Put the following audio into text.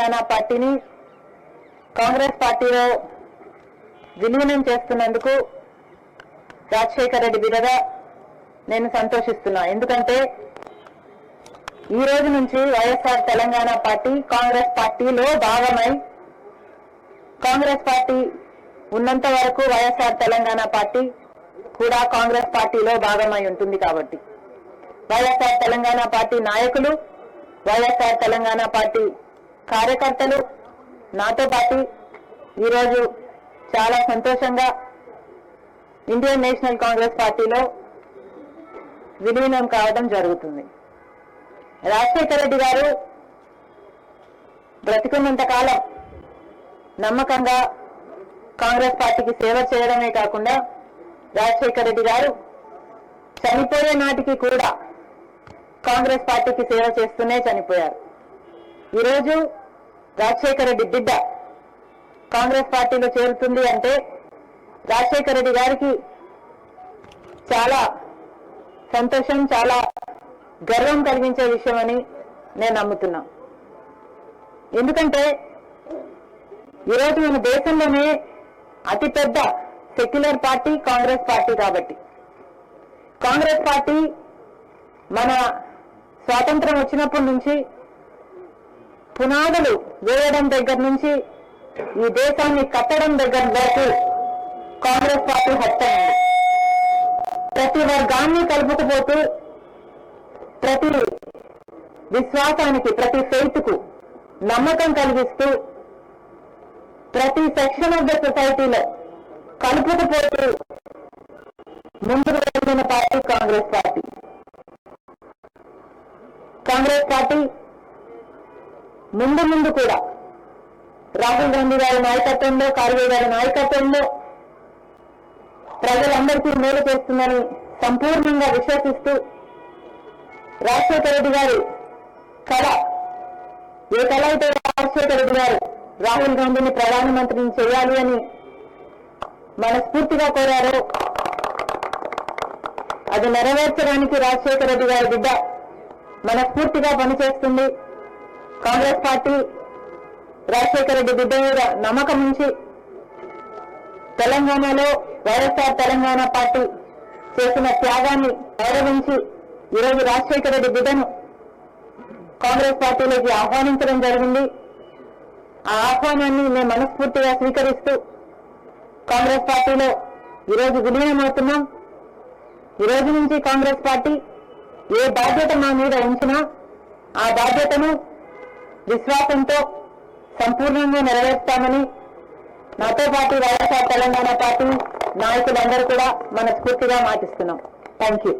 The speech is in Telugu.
తెలంగాణ పార్టీని కాంగ్రెస్ పార్టీలో విలీనం చేస్తున్నందుకు రాజశేఖర రెడ్డి బిడ్డగా నేను సంతోషిస్తున్నా. ఎందుకంటే ఈ రోజు నుంచి వైఎస్ఆర్ తెలంగాణ పార్టీ కాంగ్రెస్ పార్టీలో భాగమై, కాంగ్రెస్ పార్టీ ఉన్నంత వరకు వైఎస్ఆర్ తెలంగాణ పార్టీ కూడా కాంగ్రెస్ పార్టీలో భాగమై ఉంటుంది. కాబట్టి వైఎస్ఆర్ తెలంగాణ పార్టీ నాయకులు, వైఎస్ఆర్ తెలంగాణ పార్టీ కార్యకర్తలు నాతో పాటు ఈరోజు చాలా సంతోషంగా ఇండియన్ నేషనల్ కాంగ్రెస్ పార్టీలో విలీనం కావడం జరుగుతుంది. రాజశేఖర రెడ్డి గారు బ్రతికున్నంత కాలం నమ్మకంగా కాంగ్రెస్ పార్టీకి సేవ చేయడమే కాకుండా రాజశేఖర రెడ్డి గారు చనిపోయే నాటికి కూడా కాంగ్రెస్ పార్టీకి సేవ చేస్తూనే చనిపోయారు. ఈరోజు రాజశేఖర రెడ్డి బిడ్డ కాంగ్రెస్ పార్టీలో చేరుతుంది అంటే రాజశేఖర రెడ్డి గారికి చాలా సంతోషం, చాలా గర్వం కలిగించే విషయం అని నేను నమ్ముతున్నా. ఎందుకంటే ఈరోజు మన దేశంలోనే అతిపెద్ద సెక్యులర్ పార్టీ కాంగ్రెస్ పార్టీ. కాబట్టి కాంగ్రెస్ పార్టీ మన స్వాతంత్రం వచ్చినప్పటి నుంచి పునాదులు వేయడం దగ్గర నుంచి ఈ దేశాన్ని కట్టడం దగ్గర వరకు కాంగ్రెస్ పార్టీ హస్తమైంది. ప్రతి వర్గాన్ని కలుపుకుపోతూ, ప్రతి విశ్వాసానికి, ప్రతి ఫెయిత్కు నమ్మకం కలిగిస్తూ, ప్రతి సెక్షన్ ఆఫ్ ద సొసైటీలో కలుపుకుపోతూ ముందుకు వెళ్ళిన party Congress party. Congress party ముందు కూడా రాహుల్ గాంధీ గారి నాయకత్వంలో, ఖర్గే గారి నాయకత్వంలో ప్రజలందరికీ మేలు చేస్తుందని సంపూర్ణంగా విశ్వసిస్తూ, రాజశేఖర రెడ్డి గారి కళ, ఏ కళ అయితే రాజశేఖర రెడ్డి గారు రాహుల్ గాంధీని ప్రధానమంత్రిని చేయాలి అని మనస్ఫూర్తిగా కోరారో అది నెరవేర్చడానికి రాజశేఖర రెడ్డి గారి బిడ్డ మనస్ఫూర్తిగా పనిచేస్తుంది. కాంగ్రెస్ పార్టీ రాజశేఖర రెడ్డి బిడ్డ మీద నమ్మకం ఉంచి తెలంగాణలో వైఎస్ఆర్ తెలంగాణ పార్టీ చేసిన త్యాగాన్ని గౌరవించి ఈరోజు రాజశేఖర రెడ్డి బిడ్డను కాంగ్రెస్ పార్టీలోకి ఆహ్వానించడం జరిగింది. ఆ ఆహ్వానాన్ని మేము మనస్ఫూర్తిగా స్వీకరిస్తూ కాంగ్రెస్ పార్టీలో ఈరోజు విలీనమవుతున్నాం. ఈ రోజు నుంచి కాంగ్రెస్ పార్టీ ఏ బాధ్యత మా మీద ఉంచినా ఆ బాధ్యతను విశ్వాసంతో సంపూర్ణంగా నెరవేర్స్తామని నాతో పాటు వైఎస్ఆర్ తెలంగాణ పార్టీ నాయకులందరూ కూడా మనస్ఫూర్తిగా మాటిస్తున్నాం. Thank you.